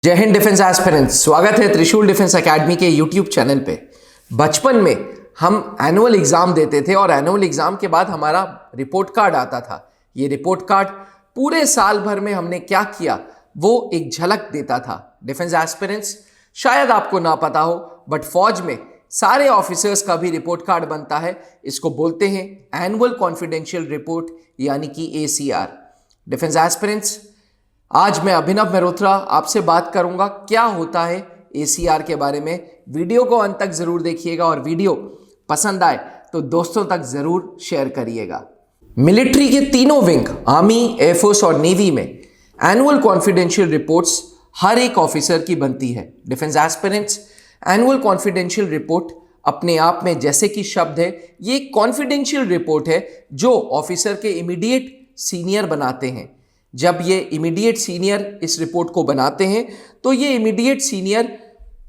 जय Hind defence aspirants, स्वागत है त्रिशूल डिफेंस एकेडमी के यूट्यूब चैनल पे। बचपन में हम एनुअल एग्जाम देते थे और एनुअल एग्जाम के बाद हमारा रिपोर्ट कार्ड आता था। ये रिपोर्ट कार्ड पूरे साल भर में हमने क्या किया वो एक झलक देता था। डिफेंस एस्पिरेंट्स, शायद आपको ना पता हो बट फौज में सारे ऑफिसर्स का भी रिपोर्ट कार्ड बनता है। इसको बोलते हैं एनुअल कॉन्फिडेंशियल रिपोर्ट यानी कि ACR। डिफेंस एस्पिरेंट्स, आज मैं अभिनव मेहरोत्रा आपसे बात करूंगा क्या होता है ACR के बारे में। वीडियो को अंत तक जरूर देखिएगा और वीडियो पसंद आए तो दोस्तों तक जरूर शेयर करिएगा। मिलिट्री के तीनों विंग, आर्मी, एयरफोर्स और नेवी में एनुअल कॉन्फिडेंशियल रिपोर्ट्स हर एक ऑफिसर की बनती है। Defence aspirants, annual confidential report अपने आप में जैसे कि शब्द है, ये एक कॉन्फिडेंशियल रिपोर्ट है जो ऑफिसर के इमीडिएट सीनियर बनाते हैं। जब ये इमीडिएट सीनियर इस रिपोर्ट को बनाते हैं तो ये इमीडिएट सीनियर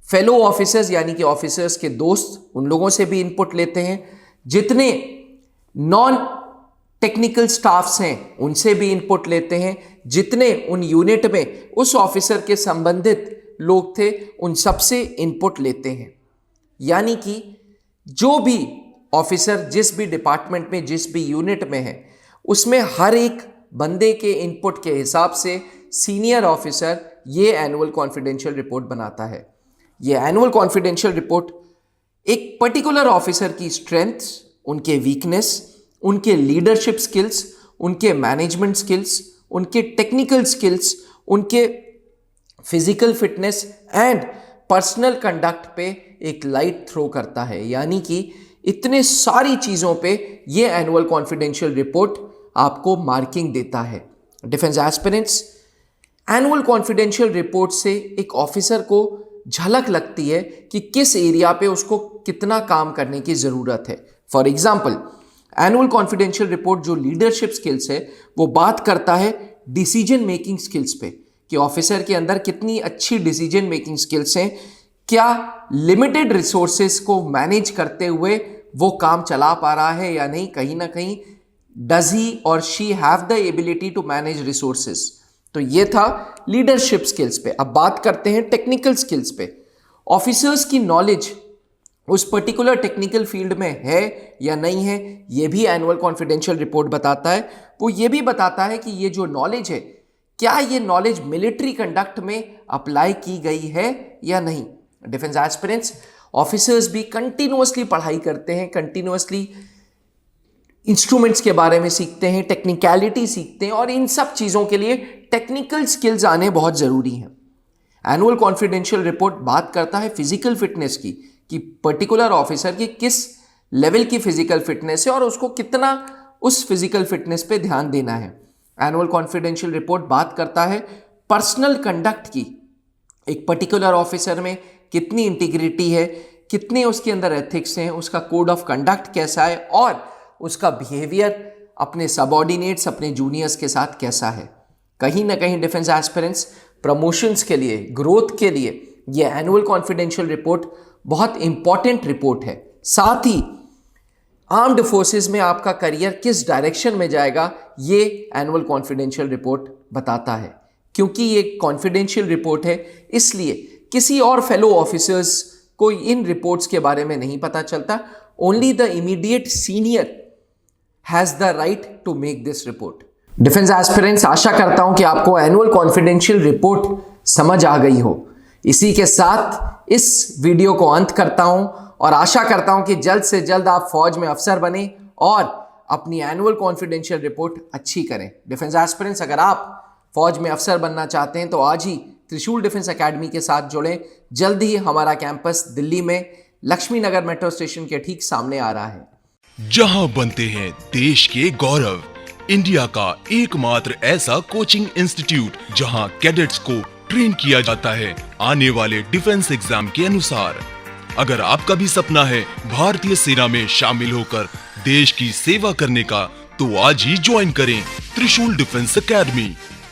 फेलो ऑफिसर्स यानी कि ऑफिसर्स के दोस्त, उन लोगों से भी इनपुट लेते हैं। जितने नॉन टेक्निकल स्टाफ्स हैं उनसे भी इनपुट लेते हैं। जितने उन यूनिट में उस ऑफिसर के संबंधित लोग थे उन सबसे इनपुट लेते हैं। यानी कि जो भी ऑफिसर जिस भी डिपार्टमेंट में, जिस भी यूनिट में है, उसमें हर एक बंदे के इनपुट के हिसाब से सीनियर ऑफिसर ये एनुअल कॉन्फिडेंशियल रिपोर्ट बनाता है। ये एनुअल कॉन्फिडेंशियल रिपोर्ट एक पर्टिकुलर ऑफिसर की स्ट्रेंथ्स, उनके वीकनेस, उनके लीडरशिप स्किल्स, उनके मैनेजमेंट स्किल्स, उनके टेक्निकल स्किल्स, उनके physical fitness and personal conduct पे एक लाइट थ्रो करता है। यानी कि इतने सारी चीज़ों पे ये एनुअल कॉन्फिडेंशियल रिपोर्ट आपको मार्किंग देता है। Defence aspirants, annual confidential report से एक ऑफिसर को झलक लगती है कि किस एरिया पे उसको कितना काम करने की ज़रूरत है। For example, annual confidential report जो लीडरशिप स्किल्स है वो बात करता है डिसीजन मेकिंग स्किल्स पे कि ऑफिसर के अंदर कितनी अच्छी डिसीजन मेकिंग स्किल्स हैं, क्या लिमिटेड रिसोर्सेज को मैनेज करते हुए वो काम चला पा रहा है या नहीं, कहीं ना कहीं डज ही और she have the ability to manage resources. तो ये था लीडरशिप स्किल्स पे। अब बात करते हैं टेक्निकल स्किल्स पे। ऑफिसर्स की नॉलेज उस पर्टिकुलर टेक्निकल फील्ड में है या नहीं है, ये भी एनुअल कॉन्फिडेंशियल रिपोर्ट बताता है। वो ये भी बताता है कि ये जो नॉलेज है, क्या ये नॉलेज मिलिट्री कंडक्ट में अप्लाई की गई है या नहीं। डिफेंस एस्पिरेंट्स, ऑफिसर्स भी कंटिन्यूअसली पढ़ाई करते हैं, कंटिन्यूअसली इंस्ट्रूमेंट्स के बारे में सीखते हैं, टेक्निकलिटी सीखते हैं और इन सब चीज़ों के लिए टेक्निकल स्किल्स आने बहुत ज़रूरी हैं। एनुअल कॉन्फिडेंशियल रिपोर्ट बात करता है फिजिकल फिटनेस की कि पर्टिकुलर ऑफिसर की किस लेवल की फिजिकल फिटनेस है और उसको कितना उस फिजिकल फिटनेस पे ध्यान देना है। एनुअल कॉन्फिडेंशियल रिपोर्ट बात करता है पर्सनल कंडक्ट की, एक पर्टिकुलर ऑफिसर में कितनी इंटीग्रिटी है, कितने उसके अंदर एथिक्स हैं, उसका कोड ऑफ कंडक्ट कैसा है और उसका बिहेवियर अपने सबऑर्डिनेट्स, अपने जूनियर्स के साथ कैसा है। कहीं ना कहीं डिफेंस एस्पिरेंट्स, प्रमोशंस के लिए, ग्रोथ के लिए ये एनुअल कॉन्फिडेंशियल रिपोर्ट बहुत इंपॉर्टेंट रिपोर्ट है। साथ ही आर्म्ड फोर्सेस में आपका करियर किस डायरेक्शन में जाएगा ये एनुअल कॉन्फिडेंशियल रिपोर्ट बताता है। क्योंकि ये कॉन्फिडेंशियल रिपोर्ट है इसलिए किसी और फेलो ऑफिसर्स को इन रिपोर्ट्स के बारे में नहीं पता चलता। Only the immediate senior has the right to make this report. Defence aspirants, आशा करता हूं कि आपको एनुअल कॉन्फिडेंशियल रिपोर्ट समझ आ गई हो। इसी के साथ इस वीडियो को अंत करता हूं और आशा करता हूं कि जल्द से जल्द आप फौज में अफसर बने और अपनी एनुअल कॉन्फिडेंशियल रिपोर्ट अच्छी करें। डिफेंस एस्पिरेंट्स, अगर आप फौज में अफसर बनना चाहते हैं तो आज ही त्रिशूल डिफेंस एकेडमी के साथ जुड़ें। जल्द ही हमारा कैंपस दिल्ली में लक्ष्मी नगर मेट्रो स्टेशन के ठीक सामने आ रहा है, जहां बनते हैं देश के गौरव। इंडिया का एकमात्र ऐसा कोचिंग इंस्टीट्यूट जहां कैडेट्स को ट्रेन किया जाता है आने वाले डिफेंस एग्जाम के अनुसार। अगर आपका भी सपना है भारतीय सेना में शामिल होकर देश की सेवा करने का, तो आज ही ज्वाइन करें त्रिशूल डिफेंस एकेडमी।